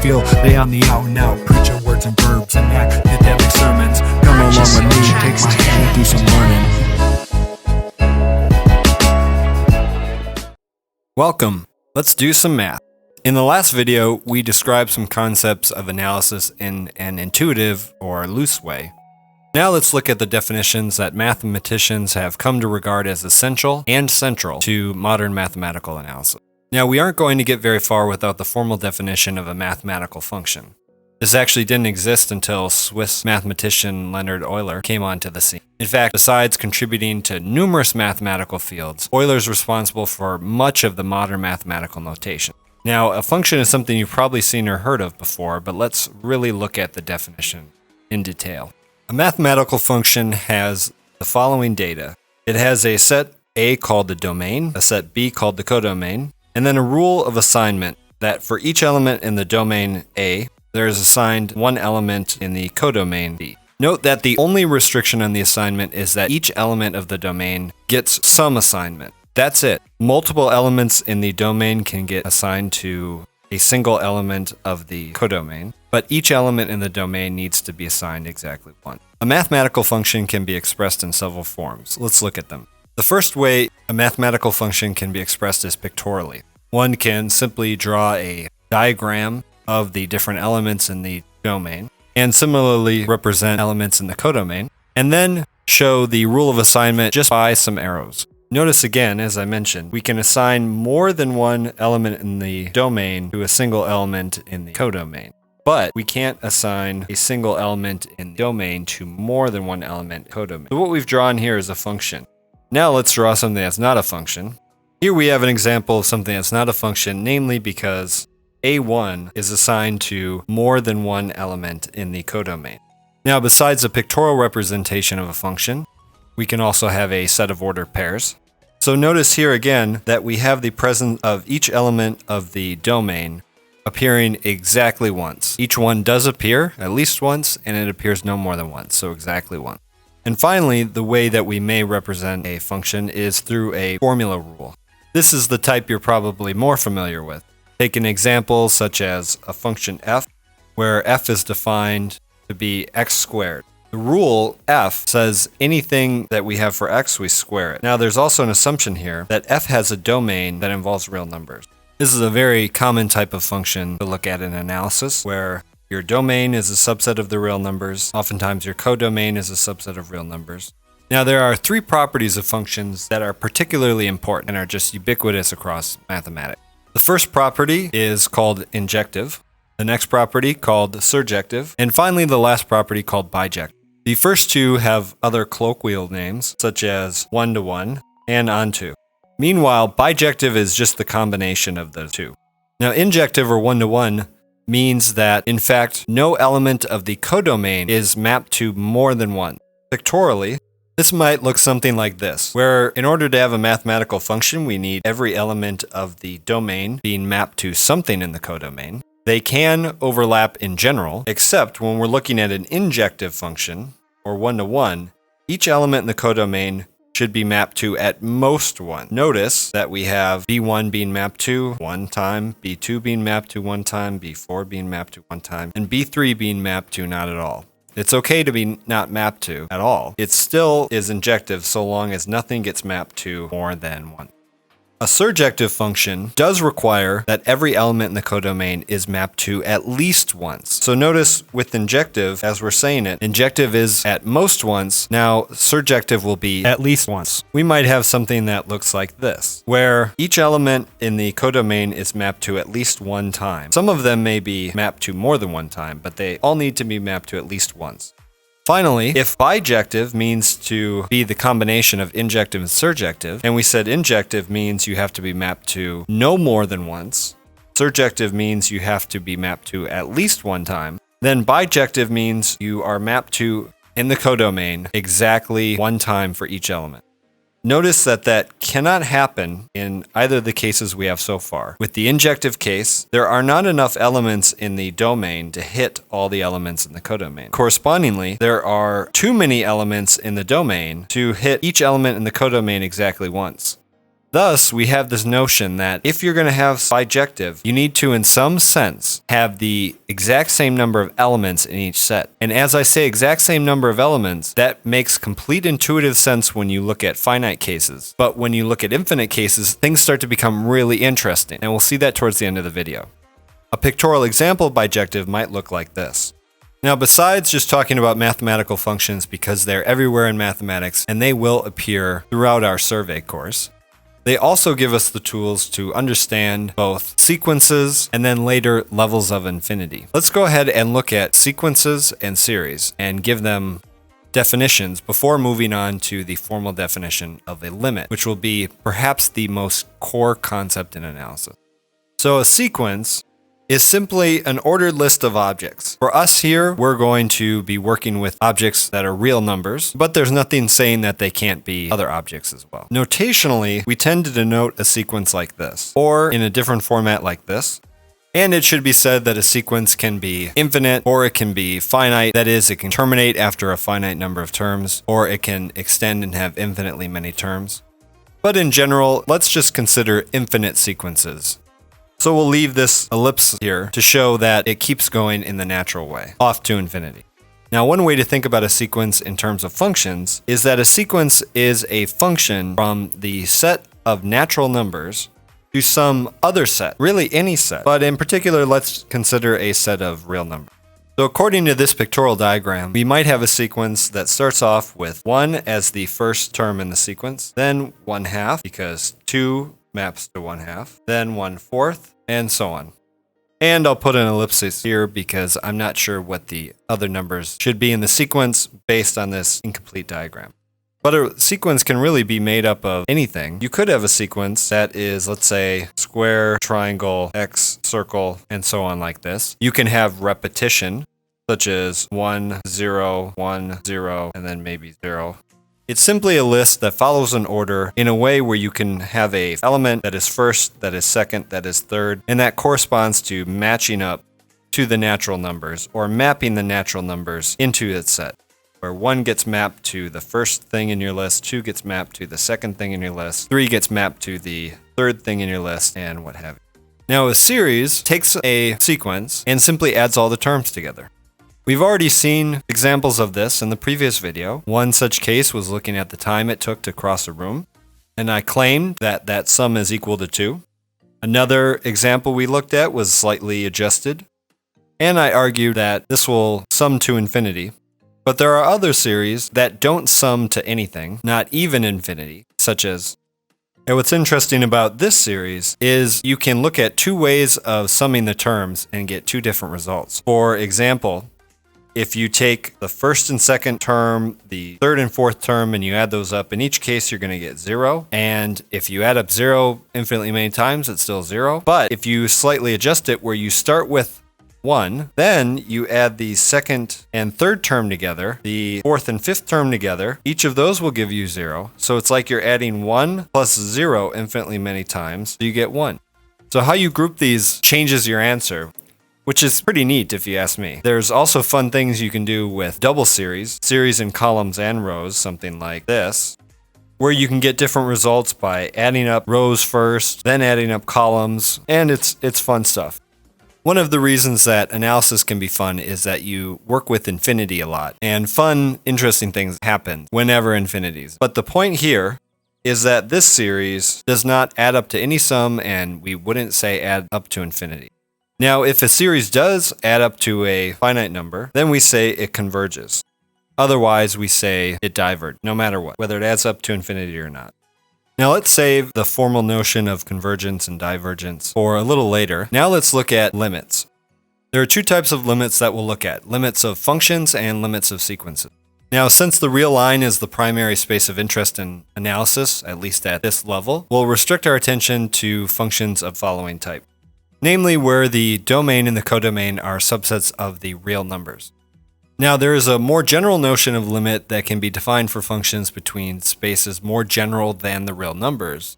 feel. Lay on the out and out, preaching words and verbs and academic sermons. Come along with me, take my hand, do some learning. Welcome. Let's do some math. In the last video, we described some concepts of analysis in an intuitive or loose way. Now let's look at the definitions that mathematicians have come to regard as essential and central to modern mathematical analysis. Now, we aren't going to get very far without the formal definition of a mathematical function. This actually didn't exist until Swiss mathematician Leonhard Euler came onto the scene. In fact, besides contributing to numerous mathematical fields, Euler is responsible for much of the modern mathematical notation. Now, a function is something you've probably seen or heard of before, but let's really look at the definition in detail. A mathematical function has the following data. It has a set A called the domain, a set B called the codomain, and then a rule of assignment that for each element in the domain A, there is assigned one element in the codomain B. Note that the only restriction on the assignment is that each element of the domain gets some assignment. That's it. Multiple elements in the domain can get assigned to a single element of the codomain, but each element in the domain needs to be assigned exactly one. A mathematical function can be expressed in several forms. Let's look at them. The first way a mathematical function can be expressed is pictorially. One can simply draw a diagram of the different elements in the domain, and similarly represent elements in the codomain, and then show the rule of assignment just by some arrows. Notice again, as I mentioned, we can assign more than one element in the domain to a single element in the codomain. But we can't assign a single element in the domain to more than one element in the codomain. So what we've drawn here is a function. Now let's draw something that's not a function. Here we have an example of something that's not a function, namely because A1 is assigned to more than one element in the codomain. Now, besides the pictorial representation of a function, we can also have a set of ordered pairs. So notice here again that we have the presence of each element of the domain appearing exactly once. Each one does appear at least once, and it appears no more than once, so exactly once. And finally, the way that we may represent a function is through a formula rule. This is the type you're probably more familiar with. Take an example such as a function f, where f is defined to be x squared. The rule f says anything that we have for x, we square it. Now there's also an assumption here that f has a domain that involves real numbers. This is a very common type of function to look at in analysis, where your domain is a subset of the real numbers. Oftentimes your codomain is a subset of real numbers. Now there are three properties of functions that are particularly important and are just ubiquitous across mathematics. The first property is called injective, the next property called surjective, and finally the last property called bijective. The first two have other colloquial names, such as one-to-one and onto. Meanwhile, bijective is just the combination of the two. Now, injective or one-to-one means that, in fact, no element of the codomain is mapped to more than one. Pictorially, this might look something like this, where in order to have a mathematical function, we need every element of the domain being mapped to something in the codomain. They can overlap in general, except when we're looking at an injective function, or one-to-one, each element in the codomain should be mapped to at most one. Notice that we have B1 being mapped to one time, B2 being mapped to one time, B4 being mapped to one time, and B3 being mapped to not at all. It's okay to be not mapped to at all. It still is injective so long as nothing gets mapped to more than one. A surjective function does require that every element in the codomain is mapped to at least once. So notice with injective, as we're saying it, injective is at most once. Now surjective will be at least once. We might have something that looks like this, where each element in the codomain is mapped to at least one time. Some of them may be mapped to more than one time, but they all need to be mapped to at least once. Finally, if bijective means to be the combination of injective and surjective, and we said injective means you have to be mapped to no more than once, surjective means you have to be mapped to at least one time, then bijective means you are mapped to, in the codomain, exactly one time for each element. Notice that cannot happen in either of the cases we have so far. With the injective case, there are not enough elements in the domain to hit all the elements in the codomain. Correspondingly, there are too many elements in the domain to hit each element in the codomain exactly once. Thus, we have this notion that if you're going to have bijective, you need to, in some sense, have the exact same number of elements in each set. And as I say exact same number of elements, that makes complete intuitive sense when you look at finite cases. But when you look at infinite cases, things start to become really interesting. And we'll see that towards the end of the video. A pictorial example of bijective might look like this. Now, besides just talking about mathematical functions because they're everywhere in mathematics and they will appear throughout our survey course, they also give us the tools to understand both sequences and then later levels of infinity. Let's go ahead and look at sequences and series and give them definitions before moving on to the formal definition of a limit, which will be perhaps the most core concept in analysis. So a sequence is simply an ordered list of objects. For us here, we're going to be working with objects that are real numbers, but there's nothing saying that they can't be other objects as well. Notationally, we tend to denote a sequence like this, or in a different format like this. And it should be said that a sequence can be infinite, or it can be finite. That is, it can terminate after a finite number of terms, or it can extend and have infinitely many terms. But in general, let's just consider infinite sequences. So we'll leave this ellipse here to show that it keeps going in the natural way, off to infinity. Now, one way to think about a sequence in terms of functions is that a sequence is a function from the set of natural numbers to some other set, really any set. But in particular, let's consider a set of real numbers. So according to this pictorial diagram, we might have a sequence that starts off with 1 as the first term in the sequence, then 1/2, because 2 maps to 1/2, then 1/4, and so on. And I'll put an ellipsis here because I'm not sure what the other numbers should be in the sequence based on this incomplete diagram. But a sequence can really be made up of anything. You could have a sequence that is, let's say, square, triangle, X, circle, and so on like this. You can have repetition, such as 1, 0, 1, 0, and then maybe 0. It's simply a list that follows an order in a way where you can have an element that is first, that is second, that is third, and that corresponds to matching up to the natural numbers or mapping the natural numbers into its set, where 1 gets mapped to the first thing in your list, 2 gets mapped to the second thing in your list, 3 gets mapped to the third thing in your list, and what have you. Now, a series takes a sequence and simply adds all the terms together. We've already seen examples of this in the previous video. One such case was looking at the time it took to cross a room, and I claimed that that sum is equal to 2. Another example we looked at was slightly adjusted, and I argued that this will sum to infinity. But there are other series that don't sum to anything, not even infinity, such as... And what's interesting about this series is you can look at 2 ways of summing the terms and get 2 different results. For example, if you take the first and second term, the third and fourth term, and you add those up, in each case you're going to get 0. And if you add up 0 infinitely many times, it's still 0. But if you slightly adjust it where you start with 1, then you add the second and third term together, the fourth and fifth term together, each of those will give you 0. So it's like you're adding 1 plus 0 infinitely many times, so you get 1. So how you group these changes your answer, which is pretty neat if you ask me. There's also fun things you can do with double series in columns and rows, something like this, where you can get different results by adding up rows first, then adding up columns, and it's fun stuff. One of the reasons that analysis can be fun is that you work with infinity a lot, and fun, interesting things happen whenever infinities. But the point here is that this series does not add up to any sum, and we wouldn't say add up to infinity. Now, if a series does add up to a finite number, then we say it converges. Otherwise, we say it diverges, no matter what, whether it adds up to infinity or not. Now, let's save the formal notion of convergence and divergence for a little later. Now let's look at limits. There are 2 types of limits that we'll look at, limits of functions and limits of sequences. Now, since the real line is the primary space of interest in analysis, at least at this level, we'll restrict our attention to functions of following type. Namely, where the domain and the codomain are subsets of the real numbers. Now, there is a more general notion of limit that can be defined for functions between spaces more general than the real numbers.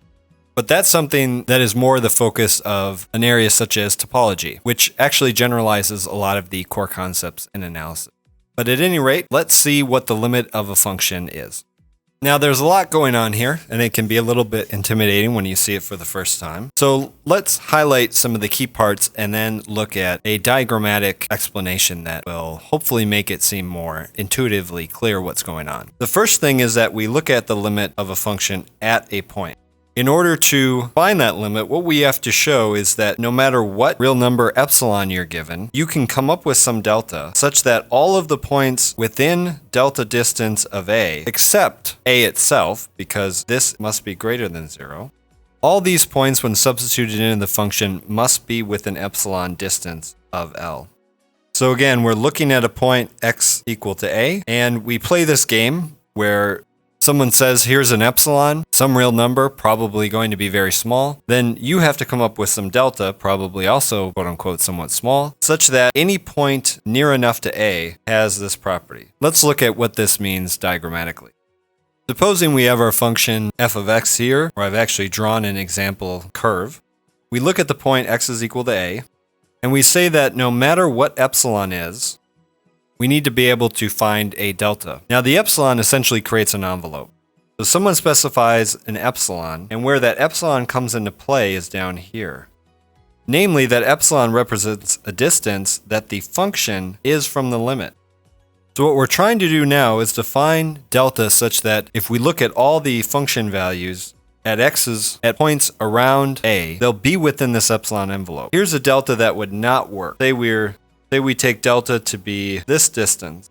But that's something that is more the focus of an area such as topology, which actually generalizes a lot of the core concepts in analysis. But at any rate, let's see what the limit of a function is. Now there's a lot going on here, and it can be a little bit intimidating when you see it for the first time. So let's highlight some of the key parts and then look at a diagrammatic explanation that will hopefully make it seem more intuitively clear what's going on. The first thing is that we look at the limit of a function at a point. In order to find that limit, what we have to show is that no matter what real number epsilon you're given, you can come up with some delta such that all of the points within delta distance of a, except a itself, because this must be greater than 0, all these points when substituted into the function must be within epsilon distance of L. So again, we're looking at a point x equal to a, and we play this game where someone says, here's an epsilon, some real number, probably going to be very small. Then you have to come up with some delta, probably also quote unquote somewhat small, such that any point near enough to A has this property. Let's look at what this means diagrammatically. Supposing we have our function f of x here, where I've actually drawn an example curve. We look at the point x is equal to A, and we say that no matter what epsilon is, we need to be able to find a delta. Now the epsilon essentially creates an envelope. So someone specifies an epsilon, and where that epsilon comes into play is down here. Namely, that epsilon represents a distance that the function is from the limit. So what we're trying to do now is to find delta such that if we look at all the function values at x's at points around a, they'll be within this epsilon envelope. Here's a delta that would not work. Say we take delta to be this distance,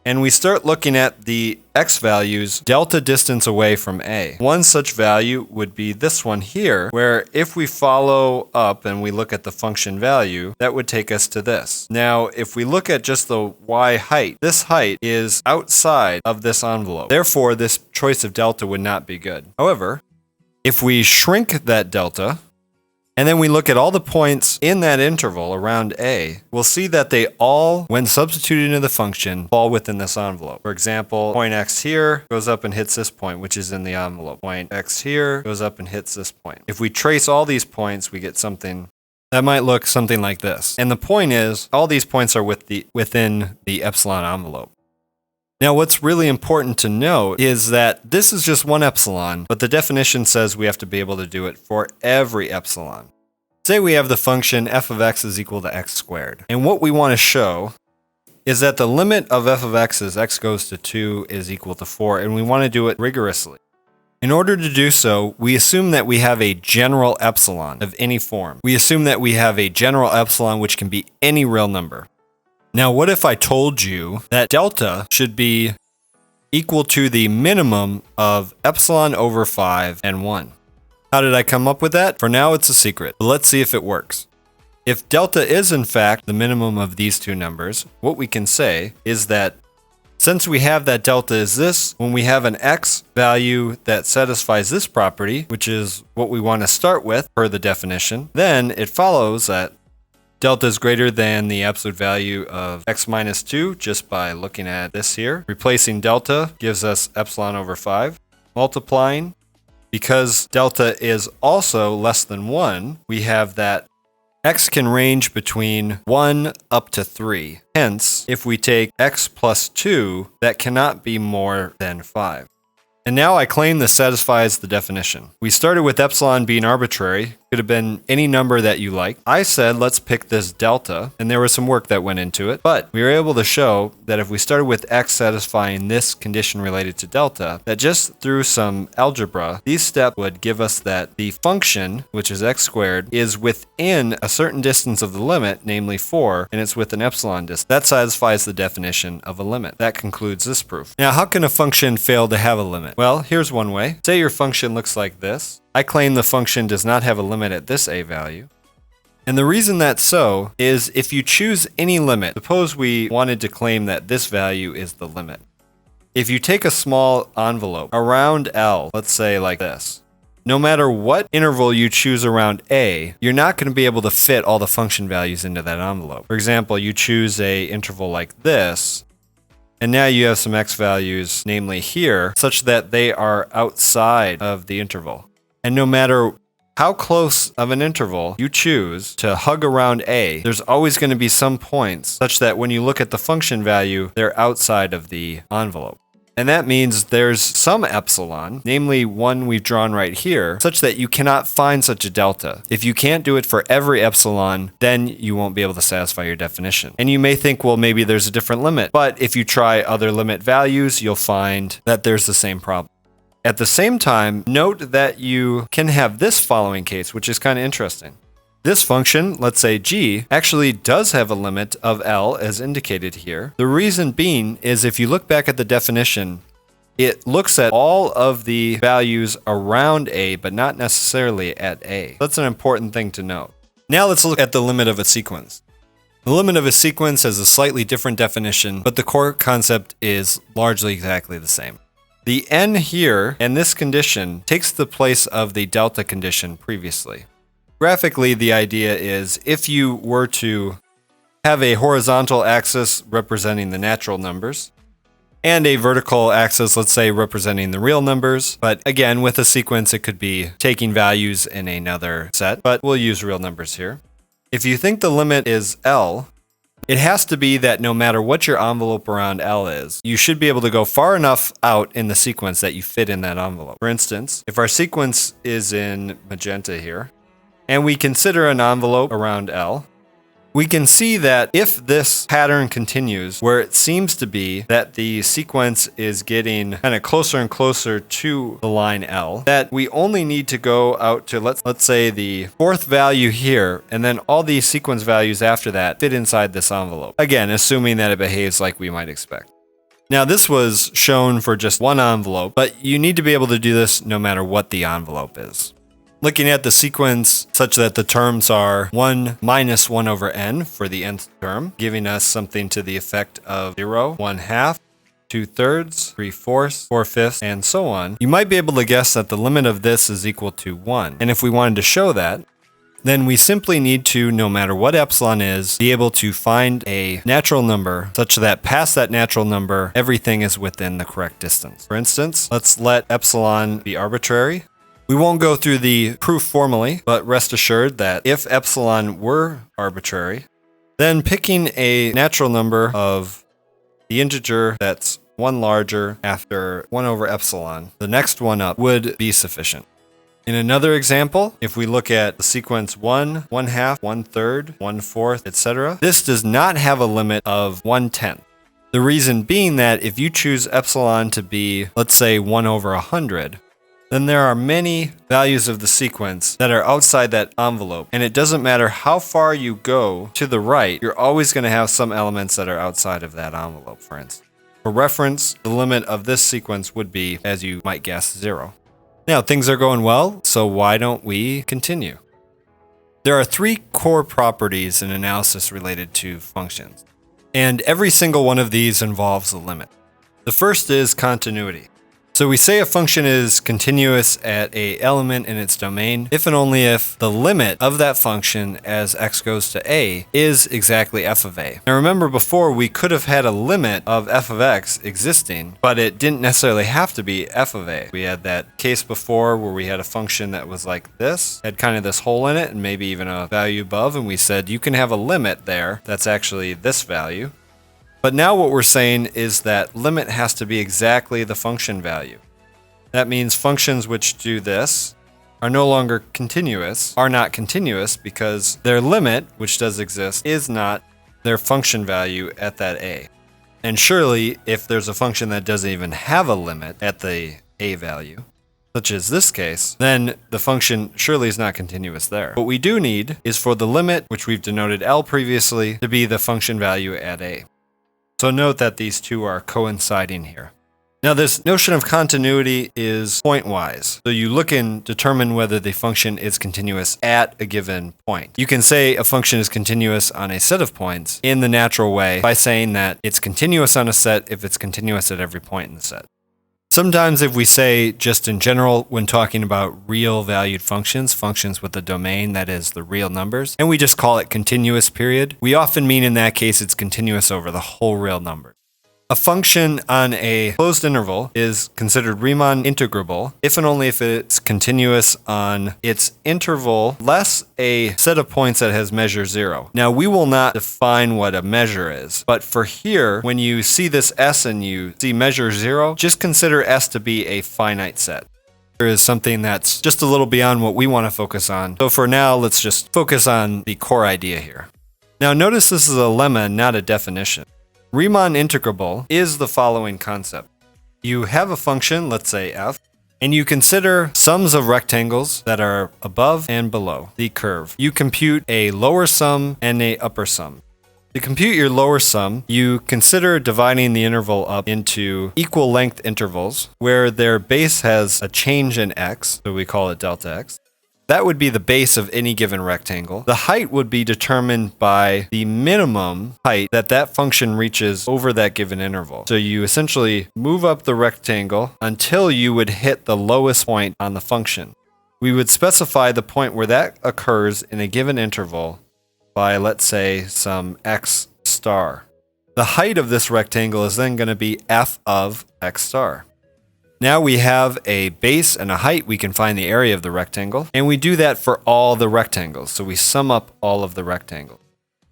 and we start looking at the x values delta distance away from A. One such value would be this one here, where if we follow up and we look at the function value, that would take us to this. Now, if we look at just the y height, this height is outside of this envelope. Therefore, this choice of delta would not be good. However, if we shrink that delta, and then we look at all the points in that interval around A, we'll see that they all, when substituted into the function, fall within this envelope. For example, point x here goes up and hits this point, which is in the envelope. Point x here goes up and hits this point. If we trace all these points, we get something that might look something like this. And the point is, all these points are within the epsilon envelope. Now, what's really important to note is that this is just one epsilon, but the definition says we have to be able to do it for every epsilon. Say we have the function f of x is equal to x squared. And what we want to show is that the limit of f of x as x goes to 2 is equal to 4, and we want to do it rigorously. In order to do so, we assume that we have a general epsilon of any form. We assume that we have a general epsilon which can be any real number. Now, what if I told you that delta should be equal to the minimum of epsilon over 5 and 1? How did I come up with that? For now, it's a secret, but let's see if it works. If delta is in fact the minimum of these two numbers, what we can say is that since we have that delta is this, when we have an x value that satisfies this property, which is what we want to start with per the definition, then it follows that delta is greater than the absolute value of x minus 2 just by looking at this here. Replacing delta gives us epsilon over 5. Multiplying, because delta is also less than 1, we have that x can range between 1 up to 3. Hence, if we take x plus 2, that cannot be more than 5. And now I claim this satisfies the definition. We started with epsilon being arbitrary. Could have been any number that you like. I said, let's pick this delta, and there was some work that went into it. But we were able to show that if we started with x satisfying this condition related to delta, that just through some algebra, these steps would give us that the function, which is x squared, is within a certain distance of the limit, namely 4, and it's with an epsilon distance. That satisfies the definition of a limit. That concludes this proof. Now, how can a function fail to have a limit? Well, here's one way. Say your function looks like this. I claim the function does not have a limit at this a value. And the reason that's so is if you choose any limit, suppose we wanted to claim that this value is the limit. If you take a small envelope around L, let's say like this, no matter what interval you choose around A, you're not going to be able to fit all the function values into that envelope. For example, you choose a interval like this, and now you have some x values, namely here, such that they are outside of the interval. And no matter how close of an interval you choose to hug around A, there's always going to be some points such that when you look at the function value, they're outside of the envelope. And that means there's some epsilon, namely one we've drawn right here, such that you cannot find such a delta. If you can't do it for every epsilon, then you won't be able to satisfy your definition. And you may think, well, maybe there's a different limit. But if you try other limit values, you'll find that there's the same problem. At the same time, note that you can have this following case, which is kind of interesting. This function, let's say g, actually does have a limit of L as indicated here. The reason being is if you look back at the definition, it looks at all of the values around A, but not necessarily at A. That's an important thing to note. Now let's look at the limit of a sequence. The limit of a sequence has a slightly different definition, but the core concept is largely exactly the same. The n here and this condition takes the place of the delta condition previously. Graphically, the idea is if you were to have a horizontal axis representing the natural numbers and a vertical axis, let's say, representing the real numbers, but again, with a sequence, it could be taking values in another set, but we'll use real numbers here. If you think the limit is L, it has to be that no matter what your envelope around L is, you should be able to go far enough out in the sequence that you fit in that envelope. For instance, if our sequence is in magenta here, and we consider an envelope around L, we can see that if this pattern continues, where it seems to be that the sequence is getting kind of closer and closer to the line L, that we only need to go out to, let's say, the fourth value here, and then all these sequence values after that fit inside this envelope. Again, assuming that it behaves like we might expect. Now, this was shown for just one envelope, but you need to be able to do this no matter what the envelope is. Looking at the sequence such that the terms are 1 minus 1 over n for the nth term, giving us something to the effect of 0, 1/2, 2/3, 3/4, 4/5, and so on, you might be able to guess that the limit of this is equal to 1. And if we wanted to show that, then we simply need to, no matter what epsilon is, be able to find a natural number such that past that natural number, everything is within the correct distance. For instance, let's let epsilon be arbitrary. We won't go through the proof formally, but rest assured that if epsilon were arbitrary, then picking a natural number of the integer that's 1 larger after 1 over epsilon, the next one up, would be sufficient. In another example, if we look at the sequence 1, 1/2, 1/3, 1/4, etc., this does not have a limit of 1/10. The reason being that if you choose epsilon to be, let's say, 1 over 100, then there are many values of the sequence that are outside that envelope. And it doesn't matter how far you go to the right, you're always going to have some elements that are outside of that envelope, for instance. For reference, the limit of this sequence would be, as you might guess, 0. Now, things are going well, so why don't we continue? There are 3 core properties in analysis related to functions, and every single one of these involves a limit. The first is continuity. So we say a function is continuous at a element in its domain if and only if the limit of that function as x goes to a is exactly f of a. Now remember, before we could have had a limit of f of x existing, but it didn't necessarily have to be f of a. We had that case before where we had a function that was like this, had kind of this hole in it and maybe even a value above, and we said you can have a limit there that's actually this value. But now what we're saying is that limit has to be exactly the function value. That means functions which do this are no longer continuous, are not continuous because their limit, which does exist, is not their function value at that a. And surely, if there's a function that doesn't even have a limit at the a value, such as this case, then the function surely is not continuous there. What we do need is for the limit, which we've denoted L previously, to be the function value at a. So note that these two are coinciding here. Now this notion of continuity is pointwise. So you look and determine whether the function is continuous at a given point. You can say a function is continuous on a set of points in the natural way by saying that it's continuous on a set if it's continuous at every point in the set. Sometimes if we say just in general when talking about real valued functions, functions with a domain that is the real numbers, and we just call it continuous period, we often mean in that case it's continuous over the whole real number. A function on a closed interval is considered Riemann integrable if and only if it's continuous on its interval less a set of points that has measure 0. Now, we will not define what a measure is, but for here, when you see this S and you see measure 0, just consider S to be a finite set. There is something that's just a little beyond what we want to focus on. So for now, let's just focus on the core idea here. Now, notice this is a lemma, not a definition. Riemann integrable is the following concept. You have a function, let's say f, and you consider sums of rectangles that are above and below the curve. You compute a lower sum and a upper sum. To compute your lower sum, you consider dividing the interval up into equal length intervals where their base has a change in x, so we call it delta x. That would be the base of any given rectangle. The height would be determined by the minimum height that that function reaches over that given interval. So you essentially move up the rectangle until you would hit the lowest point on the function. We would specify the point where that occurs in a given interval by, let's say, some x star. The height of this rectangle is then going to be f of x star. Now we have a base and a height, we can find the area of the rectangle, and we do that for all the rectangles, so we sum up all of the rectangles.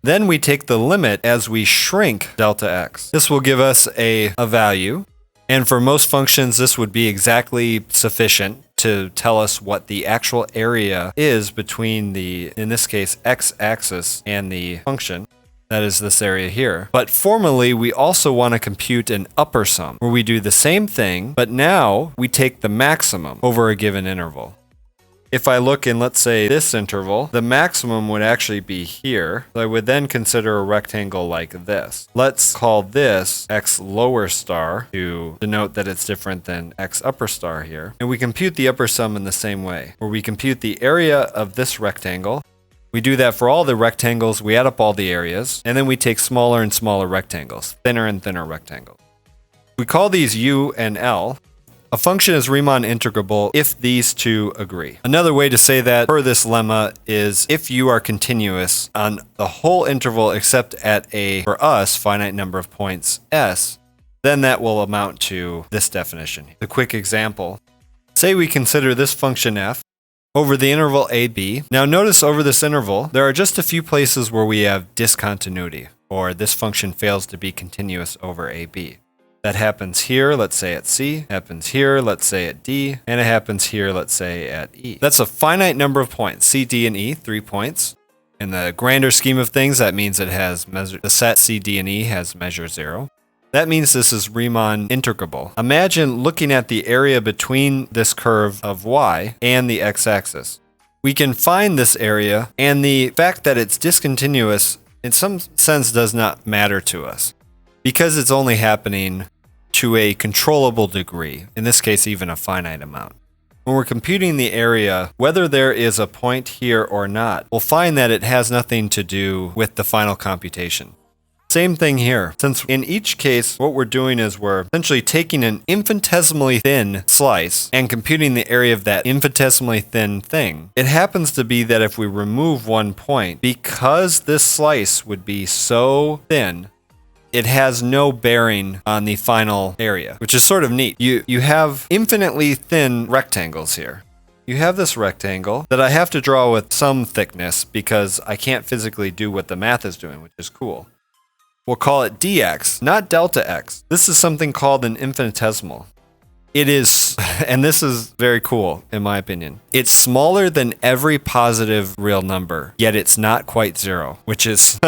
Then we take the limit as we shrink delta x. This will give us a value, and for most functions this would be exactly sufficient to tell us what the actual area is between the, in this case, x-axis and the function. That is this area here. But formally, we also want to compute an upper sum, where we do the same thing, but now we take the maximum over a given interval. If I look in, let's say, this interval, the maximum would actually be here. So I would then consider a rectangle like this. Let's call this x lower star to denote that it's different than x upper star here. And we compute the upper sum in the same way, where we compute the area of this rectangle. We do that for all the rectangles, we add up all the areas, and then we take smaller and smaller rectangles, thinner and thinner rectangles. We call these U and L. A function is Riemann integrable if these two agree. Another way to say that per this lemma is if you are continuous on the whole interval except at a, for us, finite number of points S, then that will amount to this definition. A quick example. Say we consider this function f over the interval AB. Now notice over this interval, there are just a few places where we have discontinuity, or this function fails to be continuous over AB. That happens here, let's say at C, happens here, let's say at D, and it happens here, let's say at E. That's a finite number of points, C, D, and E, 3 points. In the grander scheme of things, that means it has measure, the set C, D, and E has measure 0. That means this is Riemann integrable. Imagine looking at the area between this curve of y and the x-axis. We can find this area, and the fact that it's discontinuous in some sense does not matter to us, because it's only happening to a controllable degree, in this case even a finite amount. When we're computing the area, whether there is a point here or not, we'll find that it has nothing to do with the final computation. Same thing here. Since in each case, what we're doing is we're essentially taking an infinitesimally thin slice and computing the area of that infinitesimally thin thing. It happens to be that if we remove one point, because this slice would be so thin, it has no bearing on the final area, which is sort of neat. You have infinitely thin rectangles here. You have this rectangle that I have to draw with some thickness because I can't physically do what the math is doing, which is cool. We'll call it dx, not delta x. This is something called an infinitesimal. It is, and this is very cool in my opinion, it's smaller than every positive real number, yet it's not quite 0, which is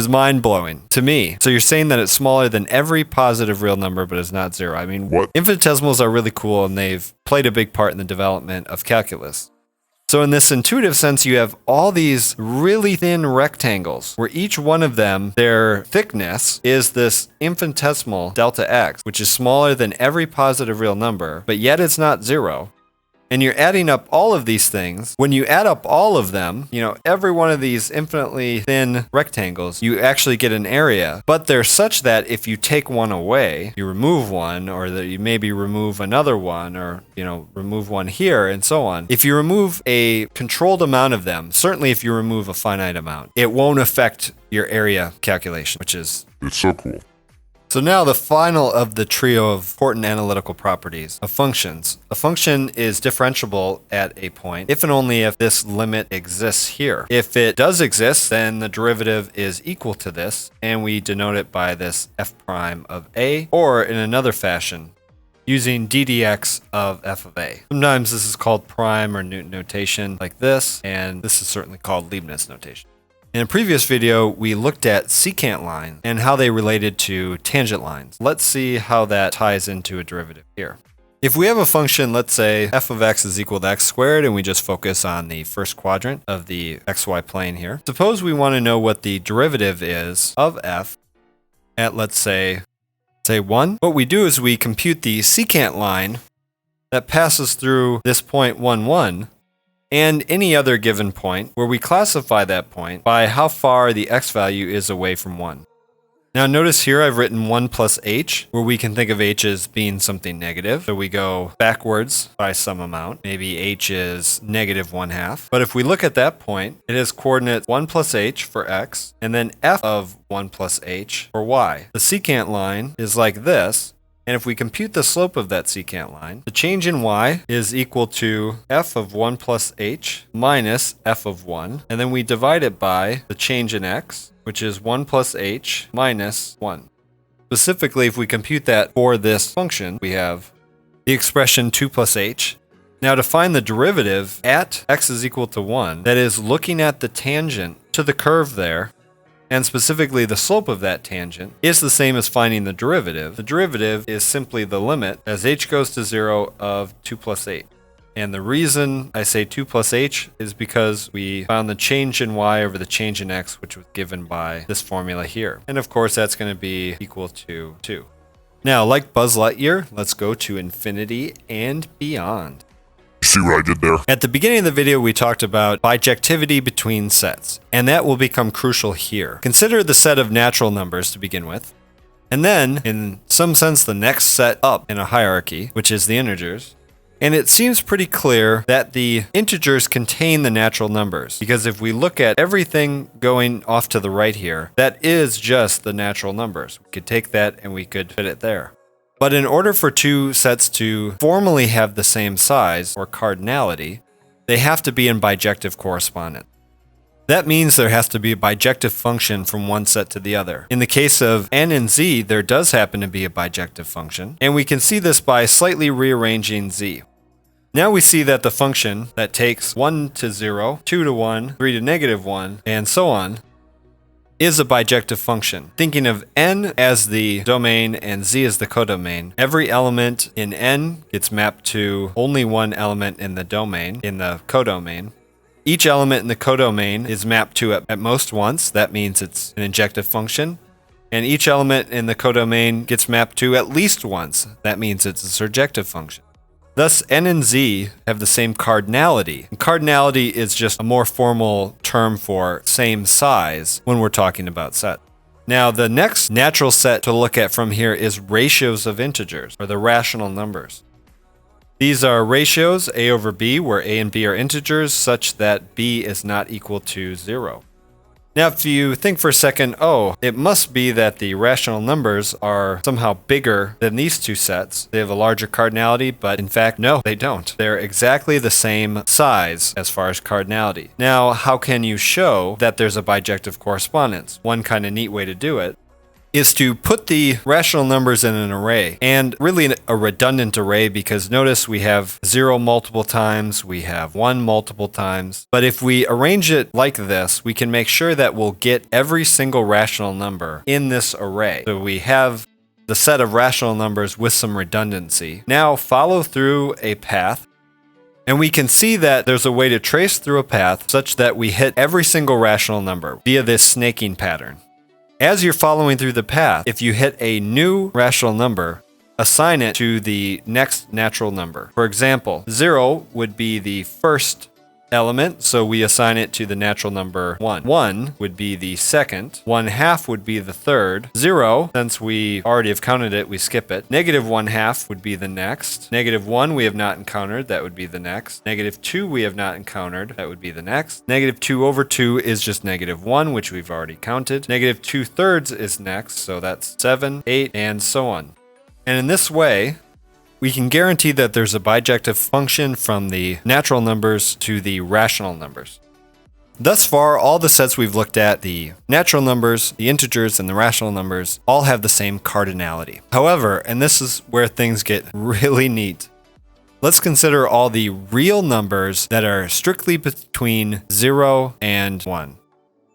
mind-blowing to me. So you're saying that it's smaller than every positive real number, but it's not 0. I mean, what? Infinitesimals are really cool, and they've played a big part in the development of calculus. So in this intuitive sense, you have all these really thin rectangles where each one of them, their thickness is this infinitesimal delta x, which is smaller than every positive real number, but yet it's not 0. And you're adding up all of these things. When you add up all of them, every one of these infinitely thin rectangles, you actually get an area. But they're such that if you take one away, you remove one, or that you maybe remove another one, or remove one here, and so on. If you remove a controlled amount of them, certainly if you remove a finite amount, it won't affect your area calculation, which is... It's so cool. So now the final of the trio of important analytical properties of functions. A function is differentiable at a point if and only if this limit exists here. If it does exist, then the derivative is equal to this, and we denote it by this f prime of a, or in another fashion, using ddx of f of a. Sometimes this is called prime or Newton notation like this, and this is certainly called Leibniz notation. In a previous video, we looked at secant lines and how they related to tangent lines. Let's see how that ties into a derivative here. If we have a function, let's say f of x is equal to x squared, and we just focus on the first quadrant of the xy plane here. Suppose we want to know what the derivative is of f at, let's say 1. What we do is we compute the secant line that passes through this point 1, 1, and any other given point, where we classify that point by how far the x value is away from 1. Now notice here I've written 1 plus h, where we can think of h as being something negative. So we go backwards by some amount. Maybe h is negative 1/2. But if we look at that point, it has coordinates 1 plus h for x, and then f of 1 plus h for y. The secant line is like this. And if we compute the slope of that secant line, the change in y is equal to f of 1 plus h minus f of 1. And then we divide it by the change in x, which is 1 plus h minus 1. Specifically, if we compute that for this function, we have the expression 2 plus h. Now to find the derivative at x is equal to 1, that is looking at the tangent to the curve there, and specifically the slope of that tangent, is the same as finding the derivative. The derivative is simply the limit as h goes to 0 of 2 plus h. And the reason I say 2 plus h is because we found the change in y over the change in x, which was given by this formula here. And of course, that's going to be equal to 2. Now, like Buzz Lightyear, let's go to infinity and beyond. See what I did there? At the beginning of the video, we talked about bijectivity between sets, and that will become crucial here. Consider the set of natural numbers to begin with, and then, in some sense, the next set up in a hierarchy, which is the integers. And it seems pretty clear that the integers contain the natural numbers, because if we look at everything going off to the right here, that is just the natural numbers. We could take that and we could fit it there. But in order for two sets to formally have the same size, or cardinality, they have to be in bijective correspondence. That means there has to be a bijective function from one set to the other. In the case of n and z, there does happen to be a bijective function, and we can see this by slightly rearranging z. Now we see that the function that takes 1 to 0, 2 to 1, 3 to negative 1, and so on, is a bijective function. Thinking of n as the domain and z as the codomain, every element in n gets mapped to only one element in the domain, in the codomain. Each element in the codomain is mapped to at most once. That means it's an injective function. And each element in the codomain gets mapped to at least once. That means it's a surjective function. Thus, n and z have the same cardinality. And cardinality is just a more formal term for same size when we're talking about sets. Now, the next natural set to look at from here is ratios of integers, or the rational numbers. These are ratios a over b, where a and b are integers, such that b is not equal to 0. Now, if you think for a second, oh, it must be that the rational numbers are somehow bigger than these two sets. They have a larger cardinality, but in fact, no, they don't. They're exactly the same size as far as cardinality. Now, how can you show that there's a bijective correspondence? One kind of neat way to do it is to put the rational numbers in an array, and really a redundant array, because notice we have 0 multiple times, we have 1 multiple times. But if we arrange it like this, we can make sure that we'll get every single rational number in this array. So we have the set of rational numbers with some redundancy. Now follow through a path, and we can see that there's a way to trace through a path such that we hit every single rational number via this snaking pattern. As you're following through the path, if you hit a new rational number, assign it to the next natural number. For example, 0 would be the first element, so we assign it to the natural number 1. 1 would be the second, 1/2 would be the third, 0, since we already have counted it, we skip it. -1/2 would be the next. -1 we have not encountered, that would be the next. -2 we have not encountered, that would be the next. -2/2 is just -1, which we've already counted. -2/3 is next, so that's 7, 8, and so on. And in this way, we can guarantee that there's a bijective function from the natural numbers to the rational numbers. Thus far, all the sets we've looked at, the natural numbers, the integers, and the rational numbers, all have the same cardinality. However, and this is where things get really neat, let's consider all the real numbers that are strictly between 0 and 1.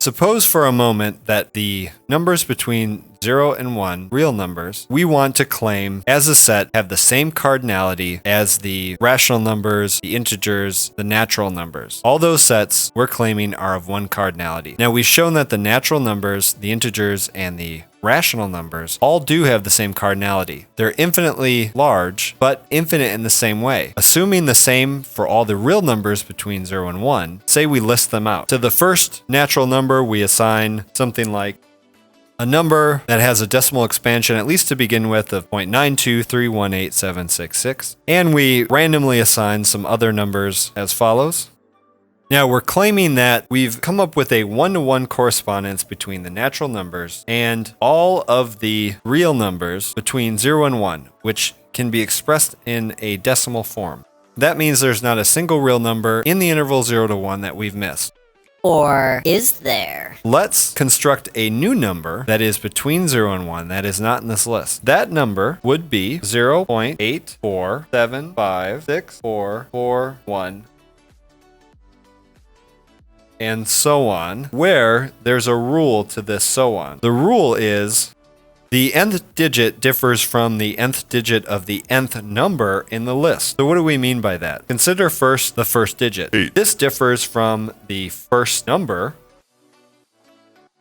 Suppose for a moment that the numbers between 0 and 1, real numbers, we want to claim as a set have the same cardinality as the rational numbers, the integers, the natural numbers. All those sets we're claiming are of one cardinality. Now we've shown that the natural numbers, the integers, and the rational numbers all do have the same cardinality. They're infinitely large, but infinite in the same way. Assuming the same for all the real numbers between 0 and 1, say we list them out. To the first natural number, we assign something like a number that has a decimal expansion, at least to begin with, of 0.923187666, and we randomly assign some other numbers as follows. Now we're claiming that we've come up with a one-to-one correspondence between the natural numbers and all of the real numbers between 0 and 1, which can be expressed in a decimal form. That means there's not a single real number in the interval 0 to 1 that we've missed. Or is there? Let's construct a new number that is between 0 and 1 that is not in this list. That number would be 0.847564441. And so on, where there's a rule to this so on. The rule is the nth digit differs from the nth digit of the nth number in the list. So what do we mean by that? Consider first the first digit. 8. This differs from the first number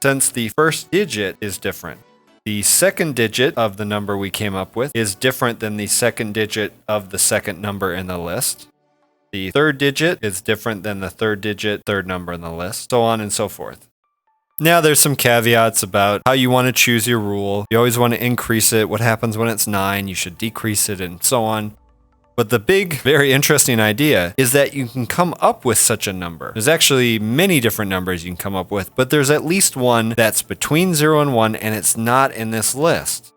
since the first digit is different. The second digit of the number we came up with is different than the second digit of the second number in the list. The third digit is different than the third number in the list, so on and so forth. Now there's some caveats about how you want to choose your rule. You always want to increase it. What happens when it's 9? You should decrease it and so on. But the big, very interesting idea is that you can come up with such a number. There's actually many different numbers you can come up with, but there's at least one that's between 0 and 1 and it's not in this list.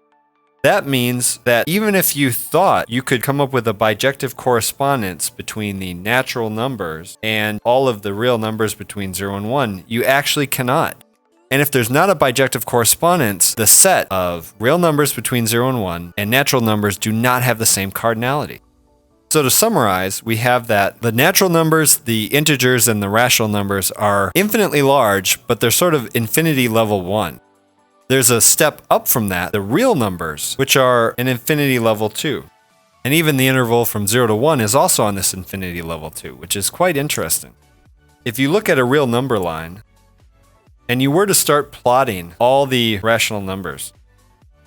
That means that even if you thought you could come up with a bijective correspondence between the natural numbers and all of the real numbers between 0 and 1, you actually cannot. And if there's not a bijective correspondence, the set of real numbers between 0 and 1 and natural numbers do not have the same cardinality. So to summarize, we have that the natural numbers, the integers, and the rational numbers are infinitely large, but they're sort of infinity level 1. There's a step up from that, the real numbers, which are an infinity level 2. And even the interval from 0 to 1 is also on this infinity level 2, which is quite interesting. If you look at a real number line, and you were to start plotting all the rational numbers,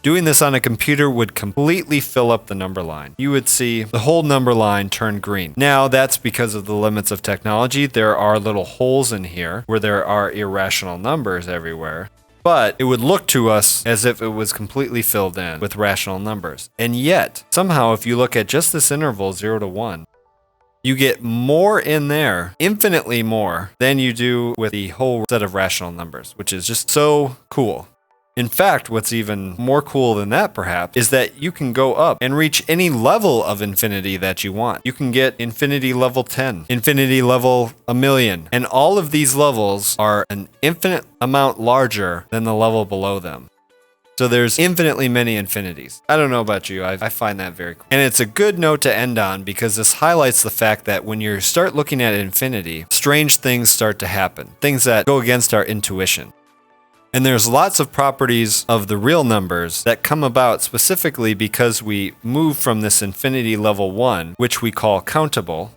doing this on a computer would completely fill up the number line. You would see the whole number line turn green. Now, that's because of the limits of technology. There are little holes in here where there are irrational numbers everywhere. But it would look to us as if it was completely filled in with rational numbers. And yet, somehow, if you look at just this interval, 0 to 1, you get more in there, infinitely more, than you do with the whole set of rational numbers, which is just so cool. In fact, what's even more cool than that, perhaps, is that you can go up and reach any level of infinity that you want. You can get infinity level 10, infinity level 1,000,000, and all of these levels are an infinite amount larger than the level below them. So there's infinitely many infinities. I don't know about you, I find that very cool. And it's a good note to end on because this highlights the fact that when you start looking at infinity, strange things start to happen, things that go against our intuition. And there's lots of properties of the real numbers that come about specifically because we move from this infinity level 1, which we call countable,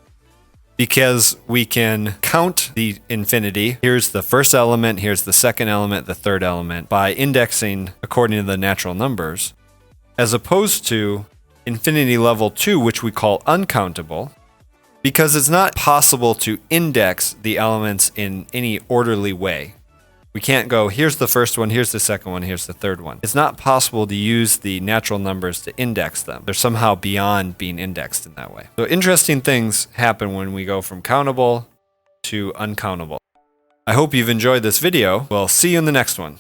because we can count the infinity. Here's the first element, here's the second element, the third element, by indexing according to the natural numbers, as opposed to infinity level 2, which we call uncountable, because it's not possible to index the elements in any orderly way. We can't go, here's the first one, here's the second one, here's the third one. It's not possible to use the natural numbers to index them. They're somehow beyond being indexed in that way. So interesting things happen when we go from countable to uncountable. I hope you've enjoyed this video. We'll see you in the next one.